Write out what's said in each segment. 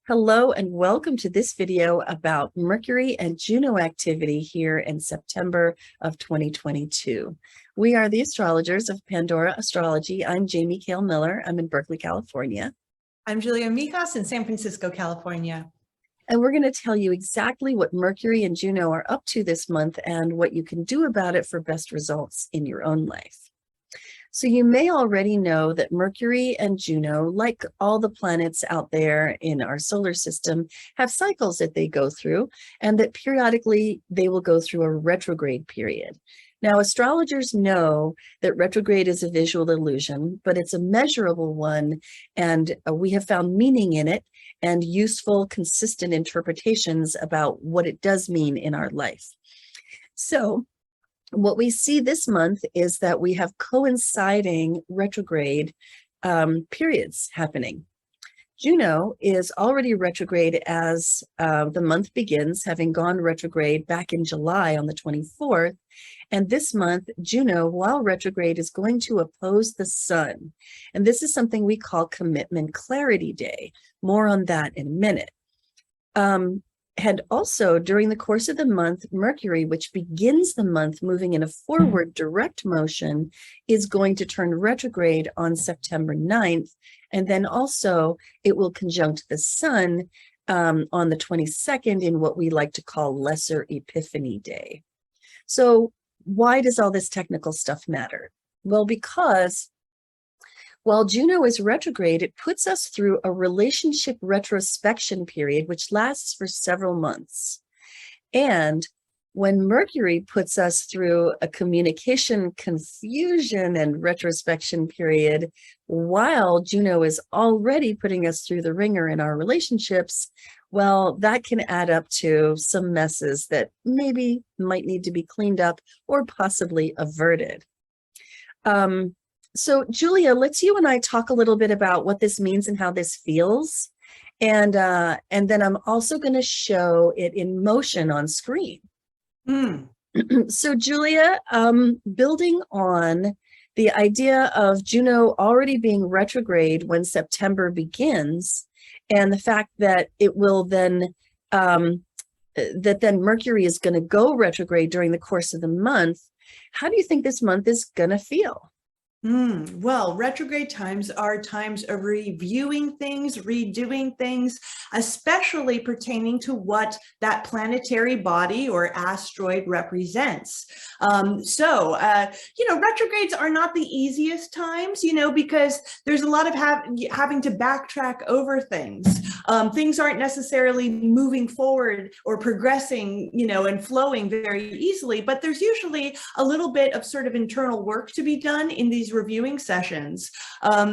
Hello and welcome to this video about Mercury and Juno activity here in September of 2022. We are the astrologers of Pandora Astrology. I'm Jamie Kale Miller. I'm in Berkeley, California. I'm Julia Mijas in San Francisco, California. And we're going to tell you exactly what Mercury and Juno are up to this month and what you can do about it for best results in your own life. So you may already know that Mercury and Juno, like all the planets out there in our solar system, have cycles that they go through, and that periodically they will go through a retrograde period. Now, astrologers know that retrograde is a visual illusion, but it's a measurable one, and we have found meaning in it and useful, consistent interpretations about what it does mean in our life. So what we see this month is that we have coinciding retrograde periods happening. Juno is already retrograde as the month begins, having gone retrograde back in July on the 24th. And this month, Juno, while retrograde, is going to oppose the sun. And this is something we call Commitment Clarity Day. More on that in a minute. And also during the course of the month, Mercury, which begins the month moving in a forward direct motion, is going to turn retrograde on September 9th. And then also it will conjunct the sun on the 22nd in what we like to call Lesser Epiphany Day. So why does all this technical stuff matter? Well, because while Juno is retrograde, it puts us through a relationship retrospection period, which lasts for several months. And when Mercury puts us through a communication confusion and retrospection period, while Juno is already putting us through the ringer in our relationships, well, that can add up to some messes that maybe might need to be cleaned up or possibly averted. So Julia, let's you and I talk a little bit about what this means and how this feels. And then I'm also going to show it in motion on screen. So Julia, building on the idea of Juno already being retrograde when September begins, and the fact that it will then, that then Mercury is going to go retrograde during the course of the month, how do you think this month is going to feel? Well, retrograde times are times of reviewing things, redoing things, especially pertaining to what that planetary body or asteroid represents. Retrogrades are not the easiest times, because there's a lot of having to backtrack over things. Things aren't necessarily moving forward or progressing, and flowing very easily, but there's usually a little bit of sort of internal work to be done in these reviewing sessions.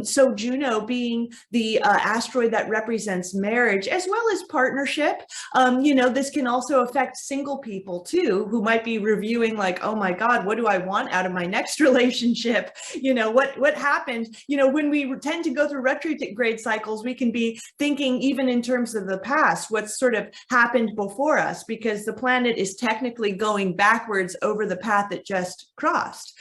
So Juno being the asteroid that represents marriage as well as partnership, this can also affect single people too, who might be reviewing like, oh my God, what do I want out of my next relationship? What happened? When we tend to go through retrograde cycles, we can be thinking even in terms of the past, what's sort of happened before us, because the planet is technically going backwards over the path it just crossed.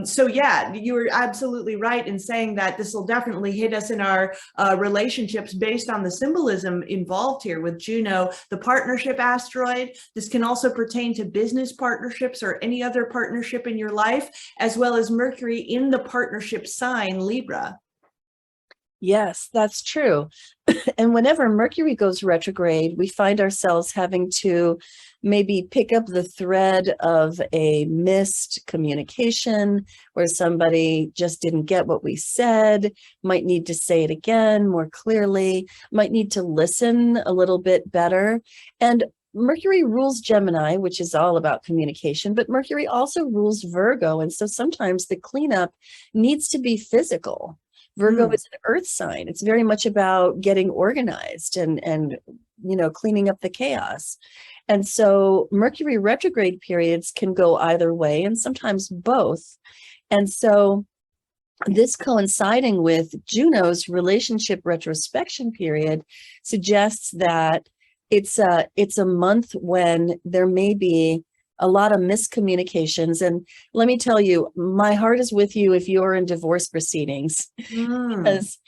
So yeah, you were absolutely right in saying that this will definitely hit us in our relationships based on the symbolism involved here with Juno, the partnership asteroid. This can also pertain to business partnerships or any other partnership in your life, as well as Mercury in the partnership sign Libra. Yes, that's true. And whenever Mercury goes retrograde, we find ourselves having to maybe pick up the thread of a missed communication where somebody just didn't get what we said, might need to say it again more clearly, might need to listen a little bit better. And Mercury rules Gemini, which is all about communication, but Mercury also rules Virgo. And so sometimes the cleanup needs to be physical. Virgo is an earth sign. It's very much about getting organized and cleaning up the chaos. And so Mercury retrograde periods can go either way and sometimes both. And so this coinciding with Juno's relationship retrospection period suggests that it's a month when there may be a lot of miscommunications. And let me tell you, my heart is with you if you're in divorce proceedings, because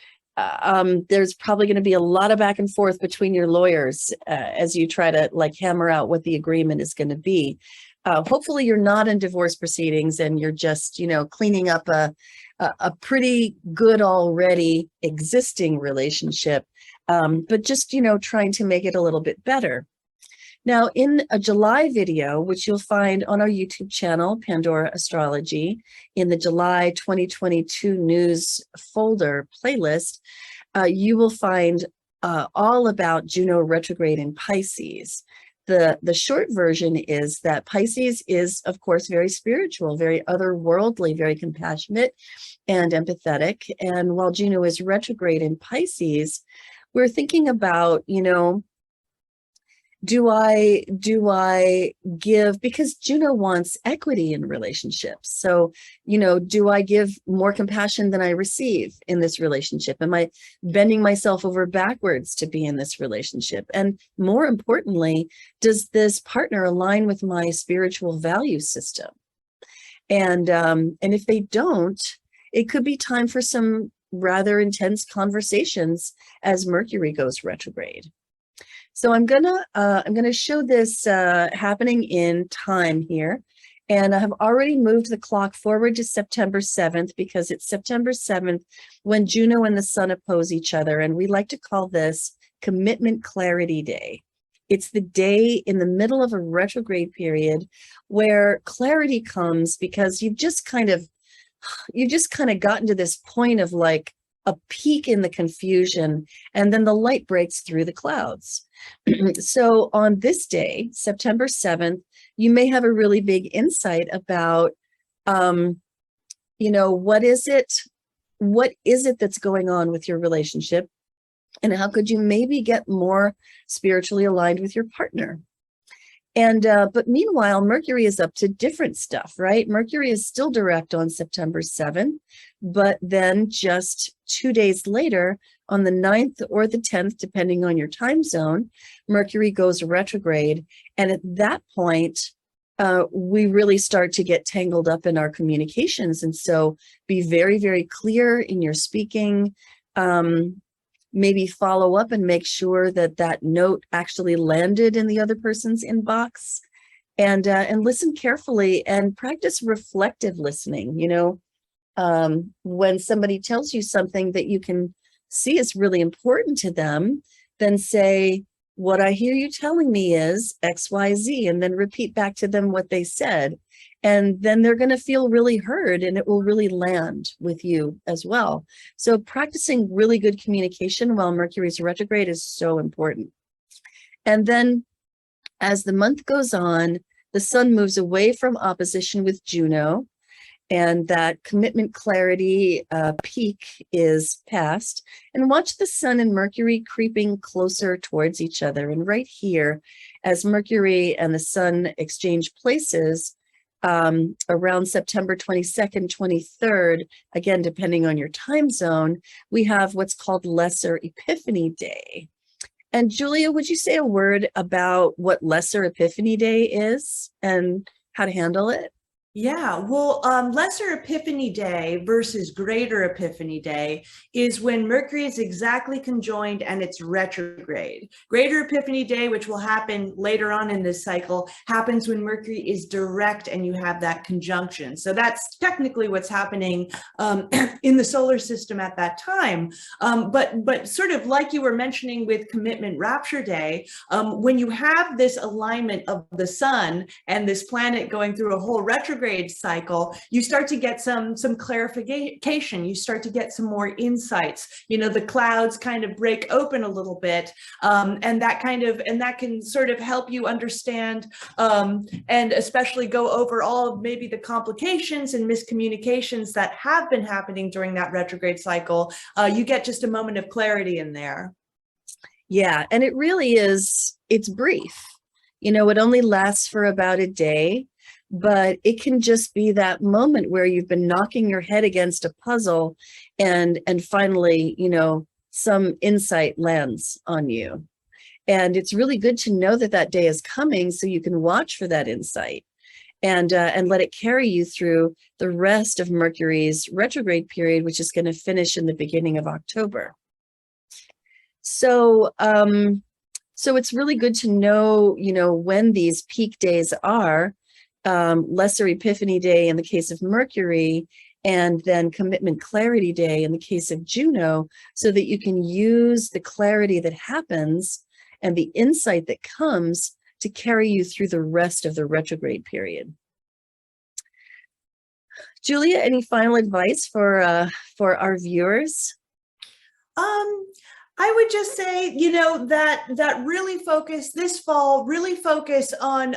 there's probably going to be a lot of back and forth between your lawyers as you try to like hammer out what the agreement is going to be. Hopefully you're not in divorce proceedings and you're just, cleaning up a pretty good already existing relationship, but just, trying to make it a little bit better. Now, in a July video, which you'll find on our YouTube channel, Pandora Astrology, in the July 2022 news folder playlist, you will find all about Juno retrograde in Pisces. The short version is that Pisces is, of course, very spiritual, very otherworldly, very compassionate and empathetic. And while Juno is retrograde in Pisces, we're thinking about, do I give, because Juno wants equity in relationships. So, do I give more compassion than I receive in this relationship? Am I bending myself over backwards to be in this relationship? And more importantly, does this partner align with my spiritual value system? And if they don't, it could be time for some rather intense conversations as Mercury goes retrograde. So I'm gonna show this happening in time here, and I have already moved the clock forward to September 7th because it's September 7th when Juno and the Sun oppose each other, and we like to call this Commitment Clarity Day. It's the day in the middle of a retrograde period where clarity comes because you've just kind of gotten to this point of like a peak in the confusion, and then the light breaks through the clouds. So on this day, September 7th, you may have a really big insight about, what is it that's going on with your relationship, and how could you maybe get more spiritually aligned with your partner? And but meanwhile, Mercury is up to different stuff, right? Mercury is still direct on September 7th, but then just 2 days later, on the 9th or the 10th, depending on your time zone, Mercury goes retrograde. And at that point, we really start to get tangled up in our communications. And so be very, very clear in your speaking. Maybe follow up and make sure that that note actually landed in the other person's inbox, and listen carefully and practice reflective listening. When somebody tells you something that you can see is really important to them, then say, what I hear you telling me is XYZ, and then repeat back to them what they said. And then they're going to feel really heard, and it will really land with you as well. So practicing really good communication while Mercury's retrograde is so important. And then as the month goes on, the Sun moves away from opposition with Juno, and that commitment clarity peak is past. And watch the Sun and Mercury creeping closer towards each other. And right here, as Mercury and the Sun exchange places, around September 22nd, 23rd, again, depending on your time zone, we have what's called Lesser Epiphany Day. And Julia, would you say a word about what Lesser Epiphany Day is and how to handle it? Yeah, well, Lesser Epiphany Day versus Greater Epiphany Day is when Mercury is exactly conjoined and it's retrograde. Greater Epiphany Day, which will happen later on in this cycle, happens when Mercury is direct and you have that conjunction. So that's technically what's happening in the solar system at that time. But sort of like you were mentioning with Commitment Rapture Day, when you have this alignment of the Sun and this planet going through a whole retrograde cycle, you start to get some clarification. You start to get some more insights. The clouds kind of break open a little bit, and that can sort of help you understand, and especially go over all of maybe the complications and miscommunications that have been happening during that retrograde cycle. You get just a moment of clarity in there. Yeah, and it really is. It's brief. It only lasts for about a day. but it can just be that moment where you've been knocking your head against a puzzle and finally, you know, some insight lands on you. And it's really good to know that that day is coming so you can watch for that insight and let it carry you through the rest of Mercury's retrograde period, which is going to finish in the beginning of October. So, so it's really good to know, you know, when these peak days are, Lesser Epiphany Day in the case of Mercury, and then Commitment Clarity Day in the case of Juno, so that you can use the clarity that happens and the insight that comes to carry you through the rest of the retrograde period. Julia, any final advice for our viewers? I would just say, you know, that really focus this fall, really focus on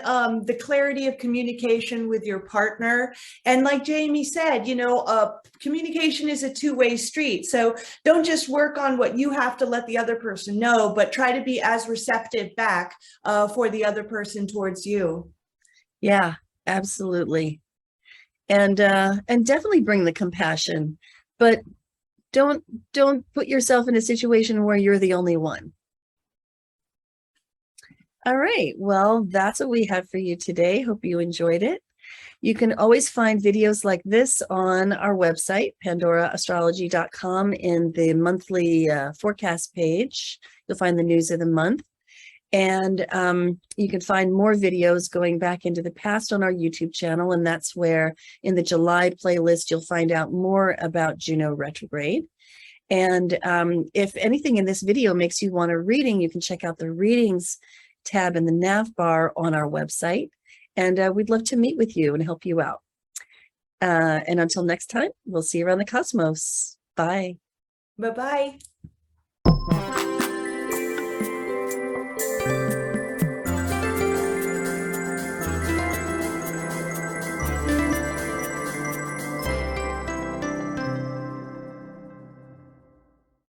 the clarity of communication with your partner. And like Jamie said, you know, communication is a two-way street. So don't just work on what you have to let the other person know, but try to be as receptive back for the other person towards you. Yeah, absolutely. And definitely bring the compassion, but don't put yourself in a situation where you're the only one. All right, well, that's what we have for you today. Hope you enjoyed it. You can always find videos like this on our website, pandoraastrology.com, in the monthly forecast page. You'll find the news of the month. And you can find more videos going back into the past on our YouTube channel. And that's where in the July playlist, you'll find out more about Juno retrograde. And if anything in this video makes you want a reading, you can check out the readings tab in the nav bar on our website. And we'd love to meet with you and help you out. And until next time, we'll see you around the cosmos. Bye. Bye-bye.